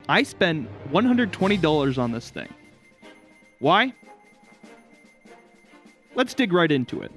I spent $120 on this thing. Why? Let's dig right into it.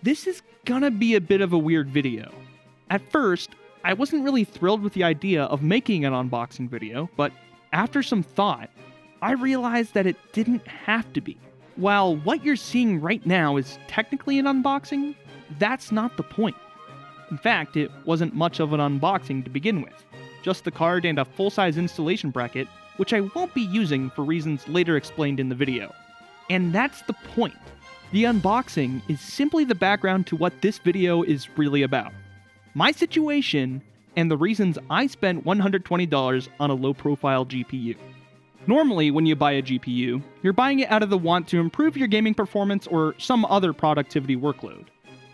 This is gonna be a bit of a weird video. At first, I wasn't really thrilled with the idea of making an unboxing video, but after some thought, I realized that it didn't have to be. While what you're seeing right now is technically an unboxing, that's not the point. In fact, it wasn't much of an unboxing to begin with. Just the card and a full-size installation bracket, which I won't be using for reasons later explained in the video. And that's the point. The unboxing is simply the background to what this video is really about. My situation, and the reasons I spent $120 on a low-profile GPU. Normally, when you buy a GPU, you're buying it out of the want to improve your gaming performance or some other productivity workload.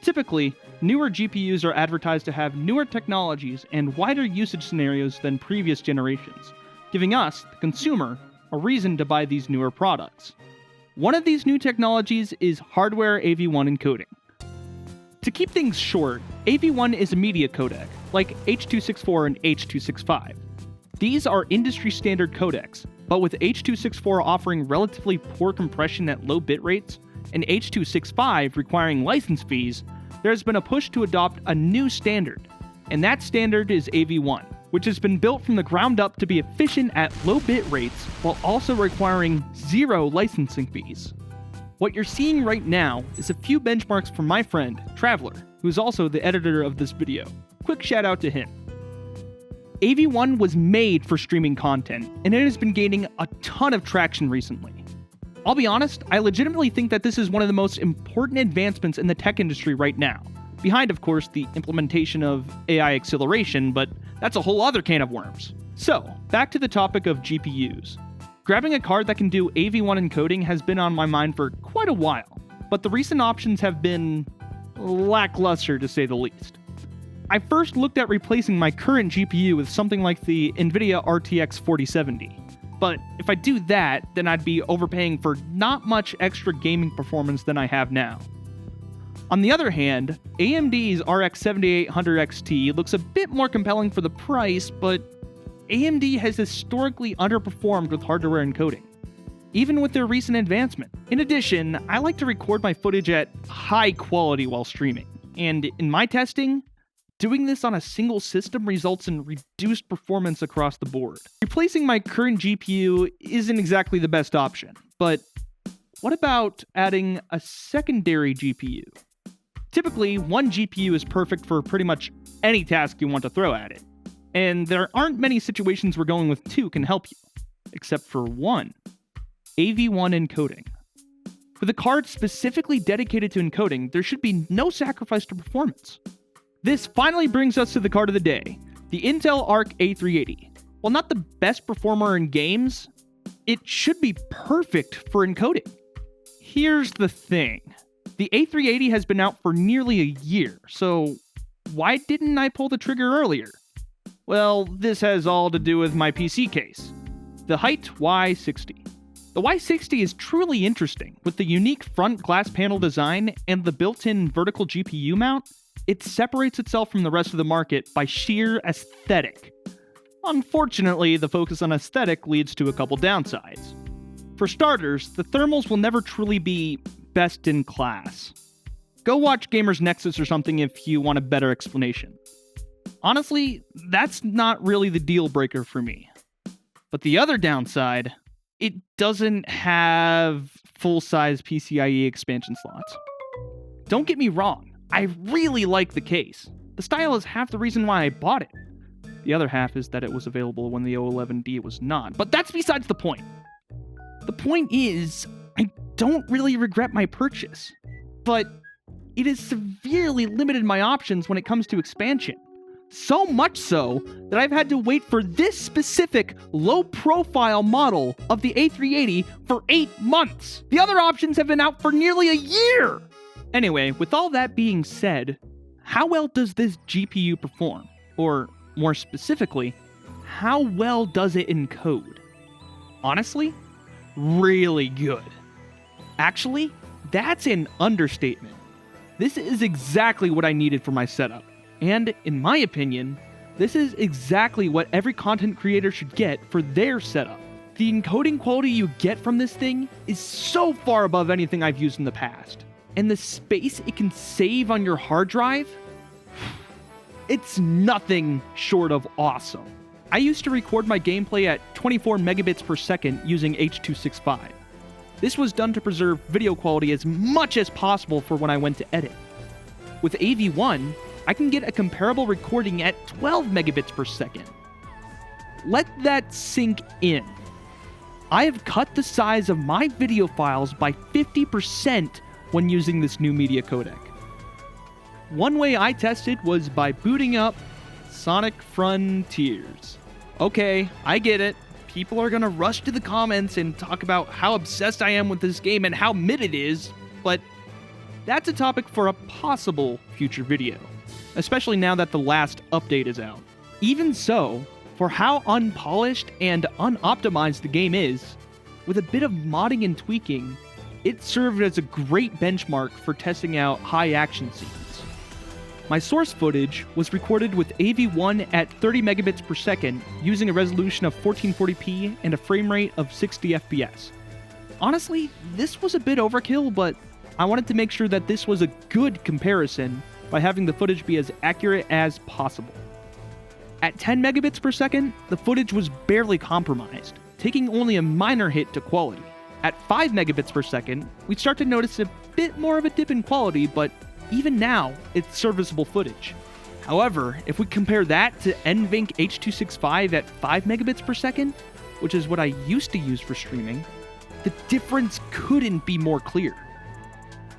Typically, newer GPUs are advertised to have newer technologies and wider usage scenarios than previous generations, giving us, the consumer, a reason to buy these newer products. One of these new technologies is hardware AV1 encoding. To keep things short, AV1 is a media codec, like H.264 and H.265. These are industry-standard codecs, but with H.264 offering relatively poor compression at low bit rates, and H.265 requiring license fees, there has been a push to adopt a new standard, and that standard is AV1, which has been built from the ground up to be efficient at low bit rates while also requiring zero licensing fees. What you're seeing right now is a few benchmarks from my friend, Traveler, who is also the editor of this video. Quick shout out to him. AV1 was made for streaming content, and it has been gaining a ton of traction recently. I'll be honest, I legitimately think that this is one of the most important advancements in the tech industry right now. Behind, of course, the implementation of AI acceleration, but that's a whole other can of worms. So, back to the topic of GPUs. Grabbing a card that can do AV1 encoding has been on my mind for quite a while, but the recent options have been lackluster to say the least. I first looked at replacing my current GPU with something like the NVIDIA RTX 4070. But if I do that, then I'd be overpaying for not much extra gaming performance than I have now. On the other hand, AMD's RX 7800 XT looks a bit more compelling for the price, but AMD has historically underperformed with hardware encoding, even with their recent advancement. In addition, I like to record my footage at high quality while streaming, and in my testing, doing this on a single system results in reduced performance across the board. Replacing my current GPU isn't exactly the best option, but what about adding a secondary GPU? Typically, one GPU is perfect for pretty much any task you want to throw at it, and there aren't many situations where going with two can help you, except for one: AV1 encoding. With a card specifically dedicated to encoding, there should be no sacrifice to performance. This finally brings us to the card of the day, the Intel Arc A380. While not the best performer in games, it should be perfect for encoding. Here's the thing. The A380 has been out for nearly a year, so why didn't I pull the trigger earlier? Well, this has all to do with my PC case, the Height Y60. The Y60 is truly interesting. With the unique front glass panel design and the built-in vertical GPU mount, it separates itself from the rest of the market by sheer aesthetic. Unfortunately, the focus on aesthetic leads to a couple downsides. For starters, the thermals will never truly be best in class. Go watch Gamers Nexus or something if you want a better explanation. Honestly, that's not really the deal breaker for me. But the other downside, it doesn't have full-size PCIe expansion slots. Don't get me wrong, I really like the case. The style is half the reason why I bought it. The other half is that it was available when the O11D was not, but that's besides the point. The point is, I don't really regret my purchase, but it has severely limited my options when it comes to expansion. So much so that I've had to wait for this specific low-profile model of the A380 for 8 months. The other options have been out for nearly a year! Anyway, with all that being said, how well does this GPU perform? Or, more specifically, how well does it encode? Honestly, really good. Actually, that's an understatement. This is exactly what I needed for my setup, and in my opinion, This is exactly what every content creator should get for their setup. The encoding quality you get from this thing is so far above anything I've used in the past. And the space it can save on your hard drive, it's nothing short of awesome. I used to record my gameplay at 24 megabits per second using H.265. This was done to preserve video quality as much as possible for when I went to edit. With AV1, I can get a comparable recording at 12 megabits per second. Let that sink in. I have cut the size of my video files by 50% when using this new media codec. One way I tested was by booting up Sonic Frontiers. Okay, I get it. People are gonna rush to the comments and talk about how obsessed I am with this game and how mid it is, but that's a topic for a possible future video, especially now that the last update is out. Even so, for how unpolished and unoptimized the game is, with a bit of modding and tweaking, it served as a great benchmark for testing out high action scenes. My source footage was recorded with AV1 at 30 megabits per second using a resolution of 1440p and a frame rate of 60 FPS. Honestly, this was a bit overkill, but I wanted to make sure that this was a good comparison by having the footage be as accurate as possible. At 10 megabits per second, the footage was barely compromised, taking only a minor hit to quality. At 5 megabits per second, we'd start to notice a bit more of a dip in quality, but even now, it's serviceable footage. However, if we compare that to NVENC H.265 at 5 megabits per second, which is what I used to use for streaming, the difference couldn't be more clear.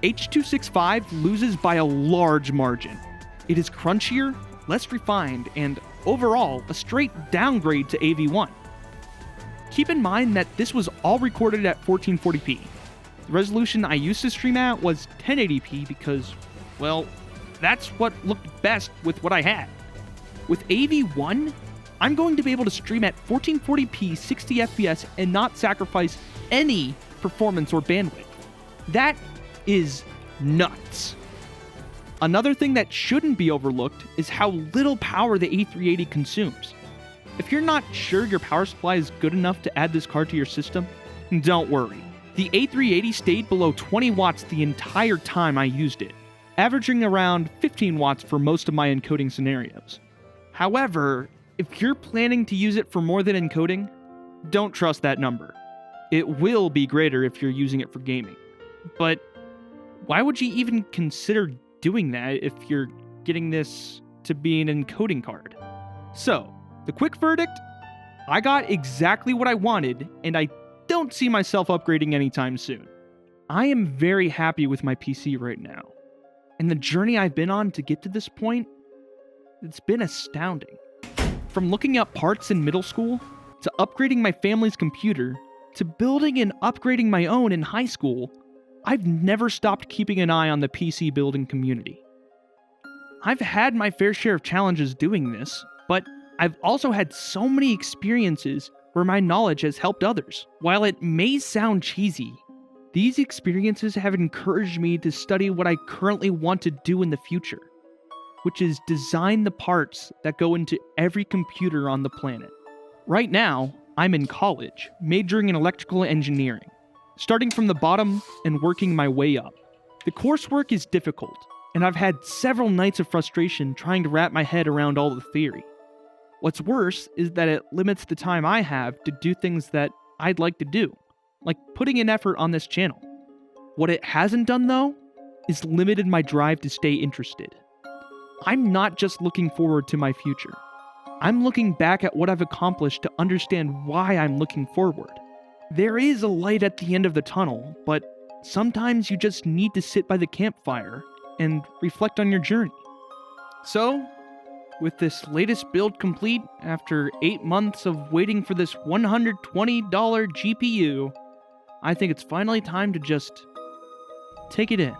H.265 loses by a large margin. It is crunchier, less refined, and overall, a straight downgrade to AV1. Keep in mind that this was all recorded at 1440p. The resolution I used to stream at was 1080p because, well, that's what looked best with what I had. With AV1, I'm going to be able to stream at 1440p 60 FPS and not sacrifice any performance or bandwidth. That is nuts. Another thing that shouldn't be overlooked is how little power the A380 consumes. If you're not sure your power supply is good enough to add this card to your system, don't worry. The A380 stayed below 20 watts the entire time I used it, averaging around 15 watts for most of my encoding scenarios. However, if you're planning to use it for more than encoding, don't trust that number. It will be greater if you're using it for gaming. But why would you even consider doing that if you're getting this to be an encoding card? So, the quick verdict? I got exactly what I wanted, and I don't see myself upgrading anytime soon. I am very happy with my PC right now. And the journey I've been on to get to this point, it's been astounding. From looking up parts in middle school, to upgrading my family's computer, to building and upgrading my own in high school, I've never stopped keeping an eye on the PC building community. I've had my fair share of challenges doing this, but I've also had so many experiences where my knowledge has helped others. While it may sound cheesy, these experiences have encouraged me to study what I currently want to do in the future, which is design the parts that go into every computer on the planet. Right now, I'm in college, majoring in electrical engineering, starting from the bottom and working my way up. The coursework is difficult, and I've had several nights of frustration trying to wrap my head around all the theory. What's worse is that it limits the time I have to do things that I'd like to do, like putting in effort on this channel. What it hasn't done, though, is limited my drive to stay interested. I'm not just looking forward to my future. I'm looking back at what I've accomplished to understand why I'm looking forward. There is a light at the end of the tunnel, but sometimes you just need to sit by the campfire and reflect on your journey. So, with this latest build complete after 8 months of waiting for this $120 GPU, I think it's finally time to just take it in.